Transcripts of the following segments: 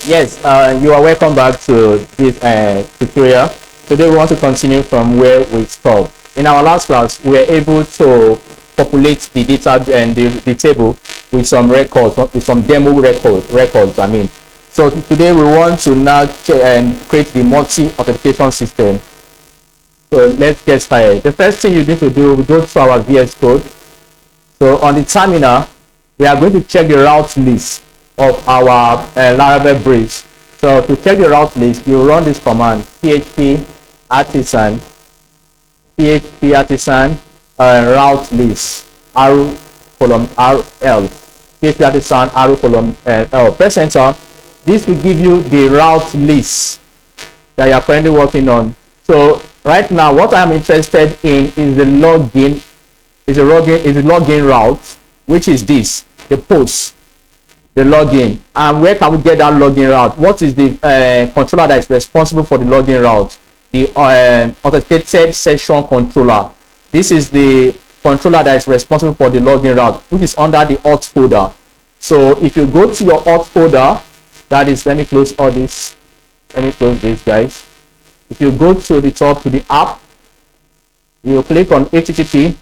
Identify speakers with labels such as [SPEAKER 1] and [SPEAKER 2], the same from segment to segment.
[SPEAKER 1] Yes, you are welcome back to this tutorial. Today we want to continue from where we stopped. In our last class, we were able to populate the data and the table with some records, with some demo records. So today we want to now create the multi-authentication system. So let's get started. The first thing you need to do, we go to our VS Code. So on the terminal, we are going to check the route list of our Laravel Breeze. So to check the route list, you run this command php artisan route list arrow column rl php artisan arrow column l. Press enter. This will give you the route list that you are currently working on. So right now, what I'm interested in is the login. Is a login route, which is this, the post, the login. And where can we get that login route? What is the controller that is responsible for the login route? The authenticated session controller. This is the controller that is responsible for the login route, which is under the auth folder. So if you go to your auth folder, that is, let me close all this. Let me close this, guys. If you go to the top to the app, you click on HTTP.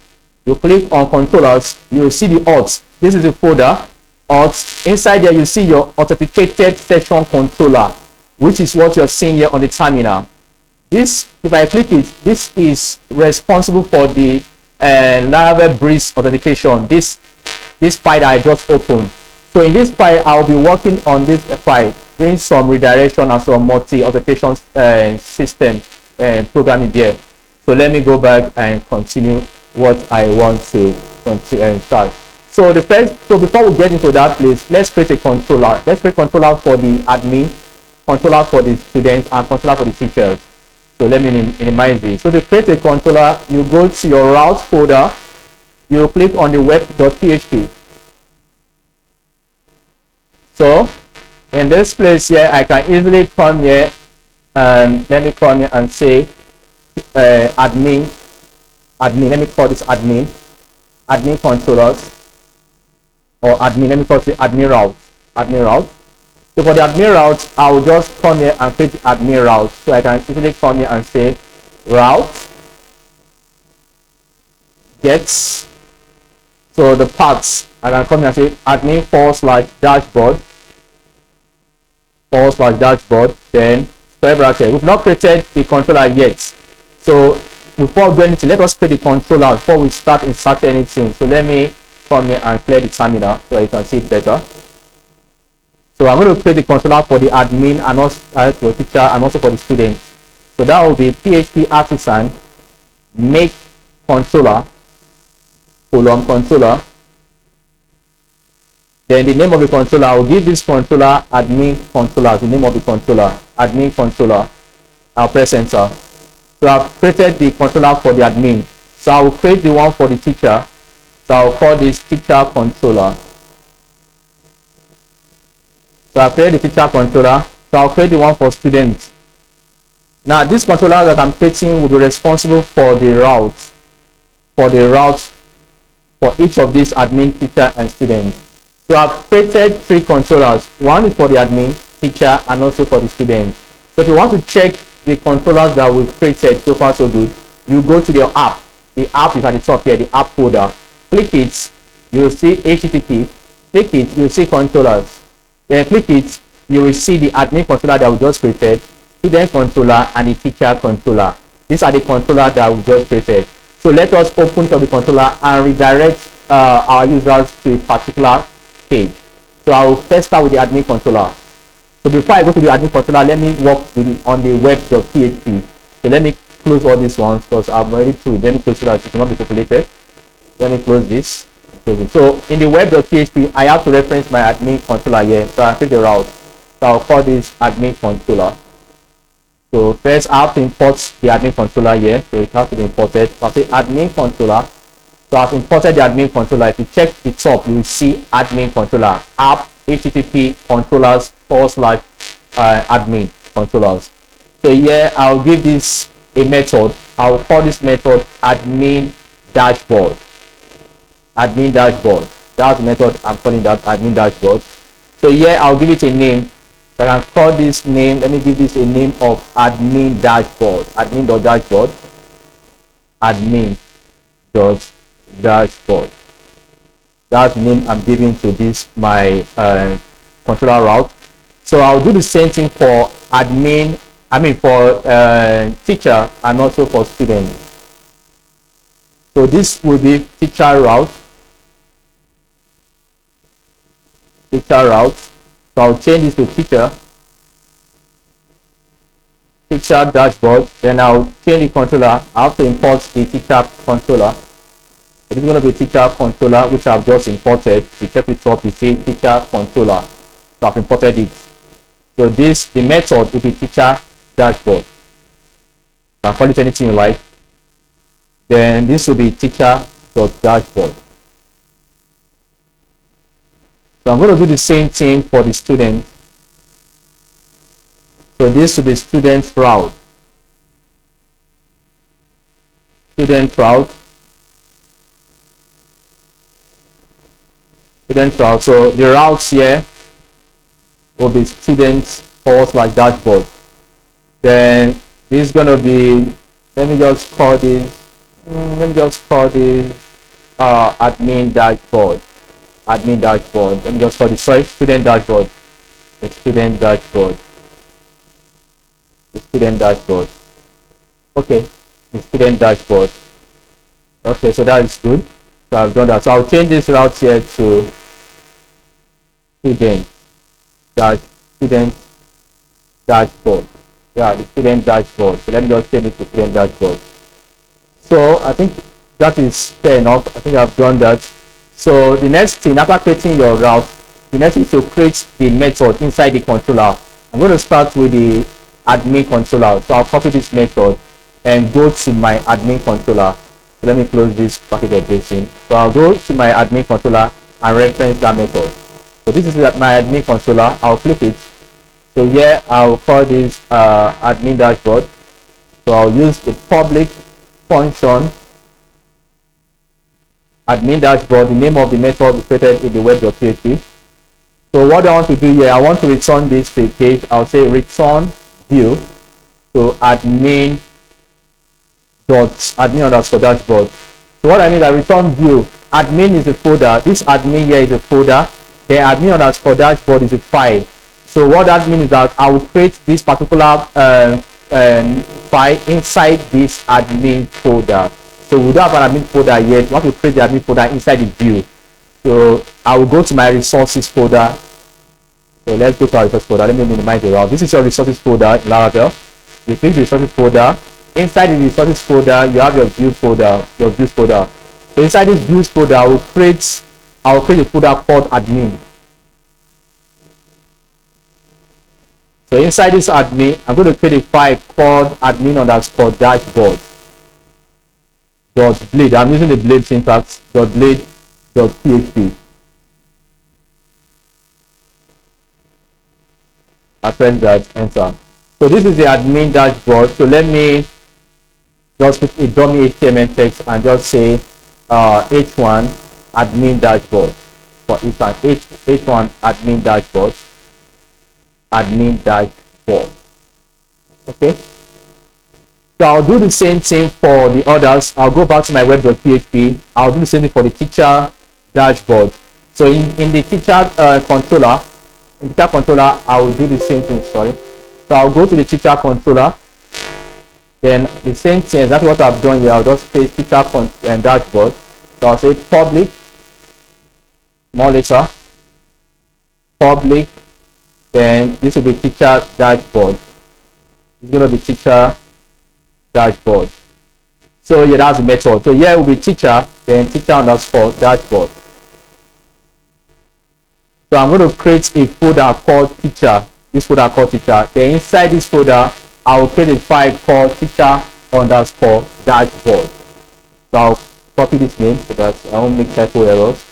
[SPEAKER 1] You click on controllers, you will see the auth. This is the folder, auth. Inside there, you see your authenticated session controller, which is what you're seeing here on the terminal. This, if I click it, this is responsible for the Laravel Breeze authentication. This file that I just opened. So in this file, I'll be working on this file, doing some redirection and some multi-authentication system programming there. So let me go back and continue what I want to start. So before we get into that place, let's create a controller. Let's create a controller for the admin, controller for the students, and controller for the teachers. So let me minimize this. So to create a controller, you go to your route folder, you click on the web.php. So in this place here, I can easily come here and let me come here and say admin, let me call this admin controllers, or admin, let me call it admin route. So for the admin route, I will just come here and create the admin route. So I can easily come here and say route gets, so the paths, I can come here and say admin /dashboard, then square bracket. We've not created the controller yet. So before going into, let us create the controller before we start inserting anything. So let me come here and clear the terminal so you can see it better. So I'm going to create the controller for the admin and also for the teacher and also for the student. So that will be php artisan make controller controller. Then the name of the controller, I will give this controller admin controller, the name of the controller, admin controller. I'll press enter. So I've created the controller for the admin. So I will create the one for the teacher. So I'll call this teacher controller. So I'll create the teacher controller. So I'll create the one for students. Now this controller that I'm creating will be responsible for the routes. For each of these admin, teacher, and student. So I've created 3 controllers. One is for the admin, teacher, and also for the student. So if you want to check the controllers that we've created so far so good, you go to the app. The app is at the top here, the app folder. Click it, you will see HTTP. Click it, you will see controllers. Then click it, you will see the admin controller that we just created, student controller, and the teacher controller. These are the controllers that we just created. So let us open up the controller and redirect our users to a particular page. So I will first start with the admin controller. So before I go to the admin controller, let me work on the web.php. So let me close all these ones because I'm already through. Let me close so that it cannot be populated. Let me close this. So in the web.php, I have to reference my admin controller here. So I create the route. So I'll call this admin controller. So first I have to import the admin controller here. So it has to be imported. So I'll say admin controller. So I've imported the admin controller. If you check the top, you will see admin controller, app, HTTP controllers /admin controllers. So here I'll give this a method. I'll call this method admin dashboard. Admin dashboard. That's the method I'm calling that, admin dashboard. So here I'll give it a name, So I can call this name. Let me give this a name of admin dashboard. Admin.dashboard. Admin.dashboard. That's the name I'm giving to this my controller route. So I'll do the same thing for admin. I mean for teacher and also for student. So this will be teacher route. Teacher route. So I'll change this to teacher. Teacher dashboard. Then I'll change the controller. I have to import the teacher controller. It is going to be teacher controller, which I've just imported. We kept it up. We say teacher controller. So I've imported it. So this, the method will be teacher dashboard. You can call it anything you like. Then this will be teacher.dashboard. So I'm going to do the same thing for the student. So this will be student route. Student route. Student route. So the routes here will be students /dashboard. Then this is going to be, let me just call this admin dashboard. Admin dashboard. Let me just call this, sorry, student dashboard. The student dashboard. The student dashboard. Okay, the student dashboard. Okay, so that is good. So I've done that. So I'll change this route here to student dashboard. Yeah, the student dashboard. So let me just change it to student dashboard. So I think that is fair enough. I think I've done that. So the next thing, after creating your route, the next thing is to create the method inside the controller. I'm going to start with the admin controller. So I'll copy this method and go to my admin controller. So let me close this package addressing. So I'll go to my admin controller and reference that method. So this is my admin controller. I'll click it. So here I'll call this admin dashboard. So I'll use the public function admin dashboard. The name of the method is created in the web.php. So what I want to do here, I want to return this to a page. I'll say return view to admin_dashboard. So what I mean by return view, admin is a folder. This admin here is a folder. The admin_dashboard is a file. So what that means is that I will create this particular file inside this admin folder. So we don't have an admin folder yet. We want to create the admin folder inside the view. So I will go to my resources folder. So let's go to our resources folder. Let me minimize the route. This is your resources folder in Laravel. You click the resources folder. Inside the resources folder, you have your views folder. So inside this views folder, I will create a folder called admin. So inside this admin, I'm going to create a file called admin_dashboard. .blade. I'm using the blade syntax. .blade.php. I press that, enter. So this is the admin dashboard. So let me just put a dummy HTML text and just say H1 admin dashboard. For each one, H1 admin dashboard. Admin dashboard. Okay. So I'll do the same thing for the others. I'll go back to my web.php. I'll do the same thing for the teacher dashboard. So in the teacher controller, I will do the same thing. Sorry. So I'll go to the teacher controller. Then the same thing, exactly what I've done here. I'll just say teacher dashboard. So I'll say public, more later, public. Then this will be teacher dashboard. It's going to be teacher dashboard. So yeah, that's the method. So here will be teacher, then teacher_dashboard. So I'm going to create a folder called teacher. This folder called teacher. Then inside this folder, I will create a file called teacher_dashboard. So I'll copy this name so that I won't make typo errors.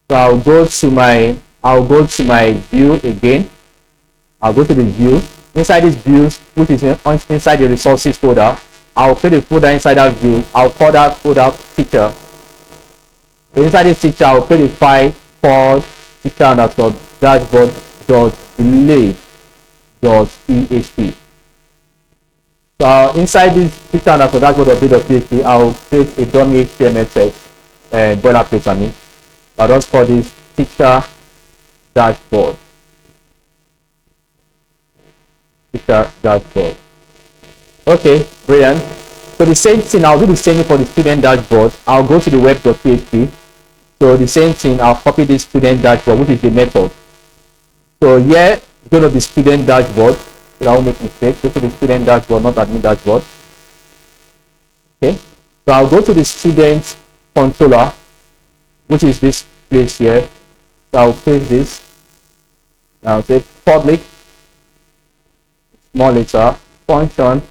[SPEAKER 1] So I'll go to my view again. I'll go to the view. Inside this view, which is inside the resources folder, I'll create a folder inside that view. I'll call that folder teacher. So inside this teacher, I'll create a file called dashboard.delay.php. So inside this feature underscore dashboard.delay.php, I'll create a dummy HTML text and boilerplate on it. I'll just call this feature dashboard. Feature dashboard. Okay, brilliant. So the same thing, I'll do the same thing for the student dashboard. I'll go to the web.php. So the same thing, I'll copy this student dashboard, which is the method. So here, go to the student dashboard. So I won't make mistakes. Go to the student dashboard, not admin dashboard. Okay. So I'll go to the student controller, which is this place here. So I'll paste this. I'll say public, small letter, function.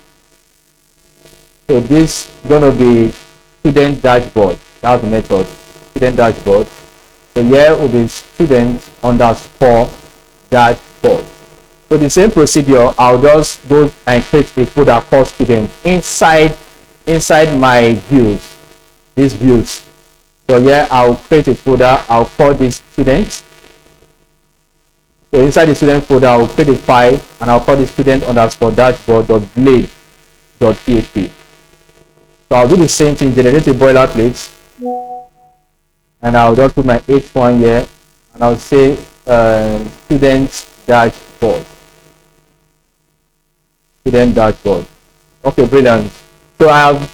[SPEAKER 1] So this is going to be student dashboard. That's the method. Student dashboard. So here will be student underscore dashboard. So the same procedure, I'll just go and create a folder called student inside my views. These views. So here I'll create a folder. I'll call this student. So inside the student folder, I'll create a file and I'll call the student underscore dashboard.blade.php. So I'll do the same thing, generate a boilerplate, and I'll just put my H1 here, and I'll say student dashboard. Student dashboard. Okay, brilliant. So I've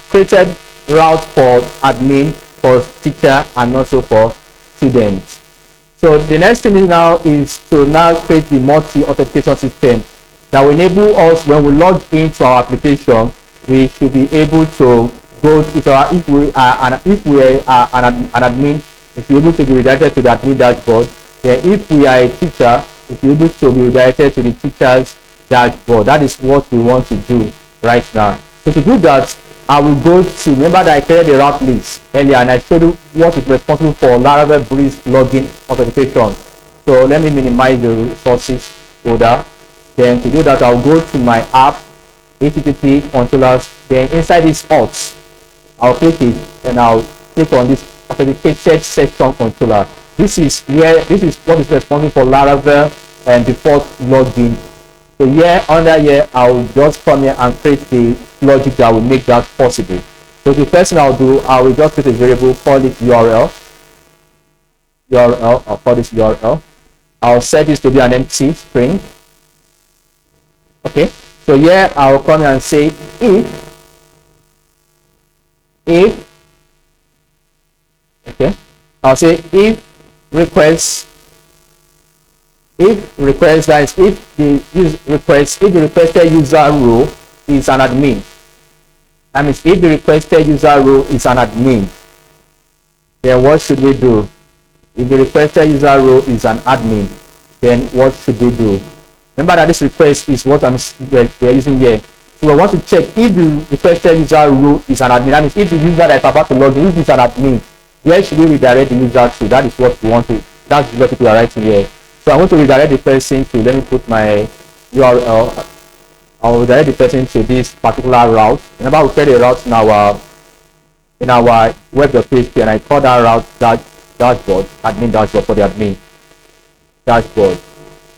[SPEAKER 1] created route for admin, for teacher, and also for students. So the next thing now is to now create the multi-authentication system that will enable us, when we log into our application, we should be able to go if we are an admin, if you're able to be redirected to the admin dashboard. Then if we are a teacher, if you're able to be redirected to the teacher's dashboard. That is what we want to do right now. So to do that, I will go to, remember that I created a route list earlier and I showed you what is responsible for Laravel Breeze login authentication. So let me minimize the resources folder. Then to do that, I'll go to my app, http controllers, then inside this auth, I'll click it and I'll click on this authenticated section controller. This is what is responsible for Laravel and default login. So here, under here, I'll just come here and create the logic that will make that possible. So the first thing I'll do, I will just create a variable, call it URL. I'll call this URL. I'll set this to be an empty string. Okay. So here I'll come here and say if okay, I'll say if that is if the requested user role is an admin. That means if the requested user role is an admin, then what should we do? If the requested user role is an admin, then what should we do? Remember that this request is what we're using here. So we want to check if the requested user role is an admin. That means if the user that is about to log in is an admin, where should we redirect the user to? That is what we want to. That's what people are writing here. So I want to redirect the person to, let me put my URL. I'll redirect the person to this particular route. Remember, we create a route in our web.php, and I call that route dashboard, admin dashboard for the admin dashboard.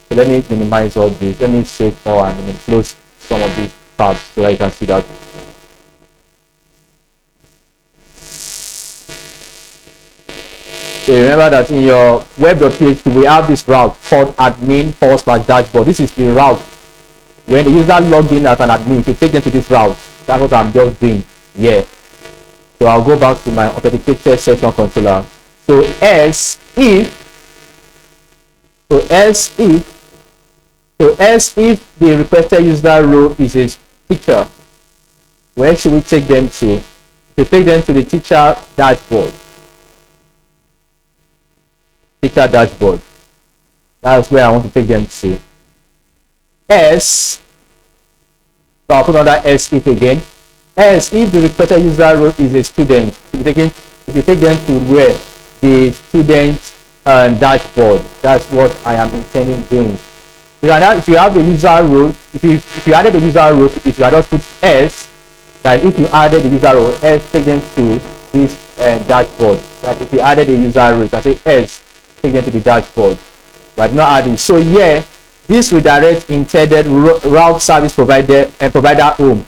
[SPEAKER 1] So let me minimize all this. Let me save all and then close some of these tabs so that you can see that. So remember that in your web.php we have this route called admin/dashboard. This is the route. When the user logs in as an admin, to take them to this route. That's what I'm just doing here. So I'll go back to my authenticated session controller. So else if the requested user role is a teacher, where should we take them to? To take them to the teacher dashboard. Teacher dashboard. That's where I want to take them to. Else, so I'll put on that else if again. Else, if the requested user role is a student, if you take them to where? The student dashboard. That's what I am intending doing. If you have the user role, if you added the user role, if you had just put else, that if you added the user role, else take them to this dashboard. That if you added the user role, you can say else take them to the dashboard. but I did not add it. So here, this redirect intended route service provider and provider home.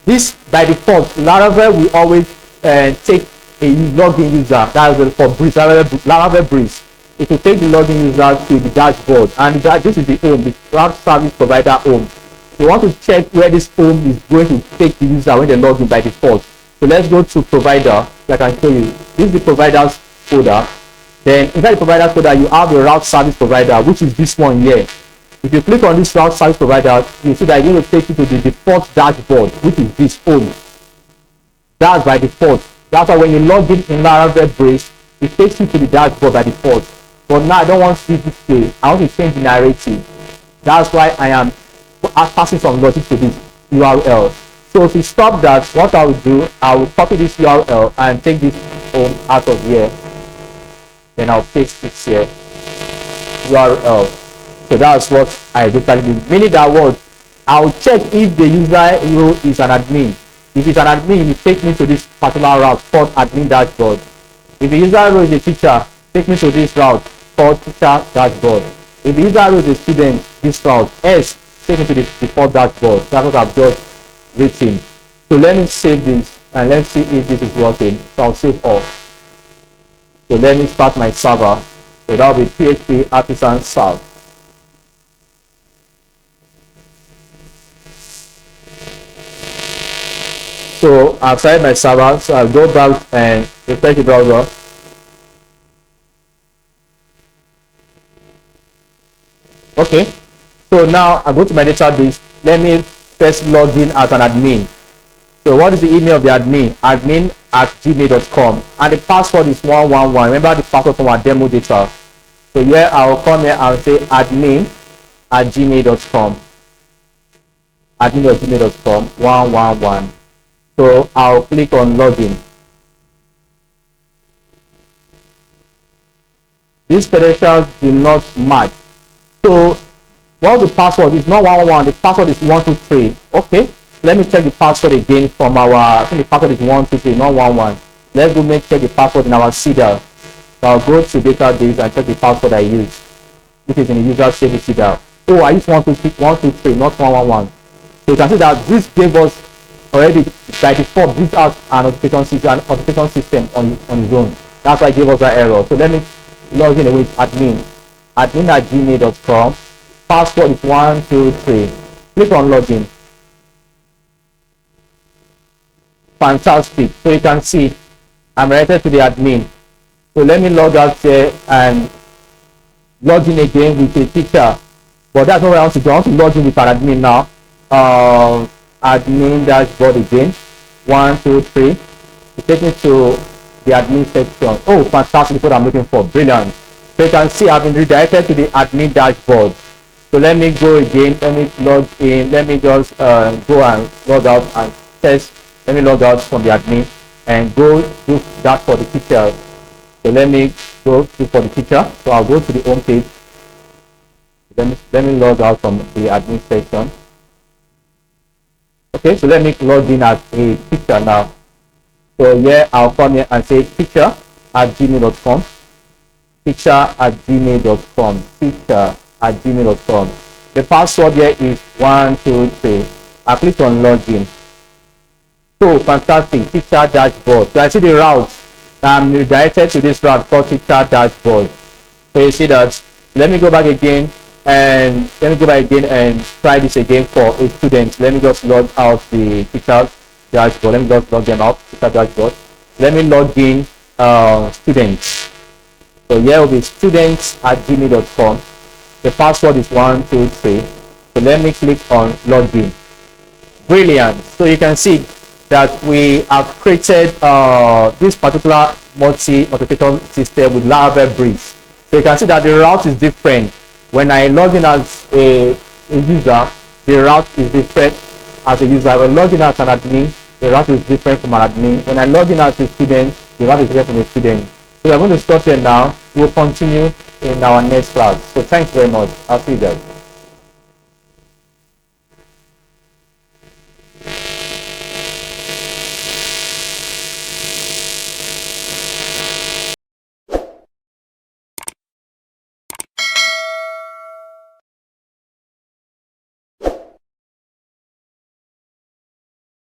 [SPEAKER 1] This by default, Laravel will always take a login user. That is for Breeze, Laravel Breeze. It will take the login user to the dashboard, and this is the home, the route service provider home. You want to check where this home is going to take the user when they log in by default. So let's go to provider. So I can show you. This is the providers folder. Then inside the provider folder, you have the route service provider, which is this one here. If you click on this route service provider, you see that it's going to take you to the default dashboard, which is this home. That's by default. That's why when you log in Laravel Breeze, it takes you to the dashboard by default. But now I don't want to see this way. I want to change the narrative. That's why I am passing some logic to this URL. So if you stop that, what I will do, I will copy this URL and take this home out of here. Then I'll paste it here. URL. So that's what I basically do. Meaning that what I'll check if the user role is an admin. If it's an admin, it takes me to this particular route called admin dashboard. If the user role is a teacher, take me to this route called teacher dashboard. If the user role is a student, this route S take me to the default dashboard. That's what I've just written. So let me save this and let's see if this is working. So I'll save all. So let me start my server. So that will be PHP artisan serve. So I've started my server. So I'll go back and refresh the browser. Okay. So now I go to my database. Let me first log in as an admin. So what is the email of the admin? admin@gmail.com, and the password is 111. Remember the password from our demo data. So here I'll come here and say admin@gmail.com. admin@gmail.com 111. So I'll click on login. These credentials do not match. So what the password is not 111, the password is 123. Okay, let me check the password again from our, I think the password is 123, not 11. Let's go check the password in our CDAL. So I'll go to database and check the password I use, which is in the user service CDAL. Oh, I use 123, not 111. So you can see that this gave us already by default, this has an authentication system on its own. That's why it gave us that error. So let me log in with admin@gmail.com. Password is 123. Click on login. Fantastic. So you can see I'm related to the admin. So let me log out here and log in again with a teacher. But that's not what I want to do. I want to log in with an admin now. Admin dashboard again. 123. It takes me to the admin section. Oh, fantastic! What I'm looking for. Brilliant. So you can see I've been redirected to the admin dashboard. So let me go again. Let me log in. Let me just go and log out and test. Let me log out from the admin and go do that for the teacher. So let me go to for the teacher. So I'll go to the home page. Let me log out from the admin section. Okay, so let me log in as a teacher now. So here I'll come here and say teacher@gmail.com. teacher@gmail.com. teacher@gmail.com. The password here is 123. I click on login. So fantastic, teacher dashboard. So I see the route. I'm redirected to this route called teacher dashboard. So you see that. Let me go back again and try this again for a student. Let me just log out the teacher dashboard. Let me just log them out. Teacher dashboard. Let me log in students. So here will be students@gmail.com. The password is 123. So let me click on login. Brilliant. So you can see that we have created this particular multi-authentication system with Laravel Breeze. So you can see that the route is different. When I log in as a user, the route is different as a user. When I log in as an admin, the route is different from an admin. When I log in as a student, the route is different from a student. So we're going to stop here now. We'll continue in our next class. So thanks very much. I'll see you guys.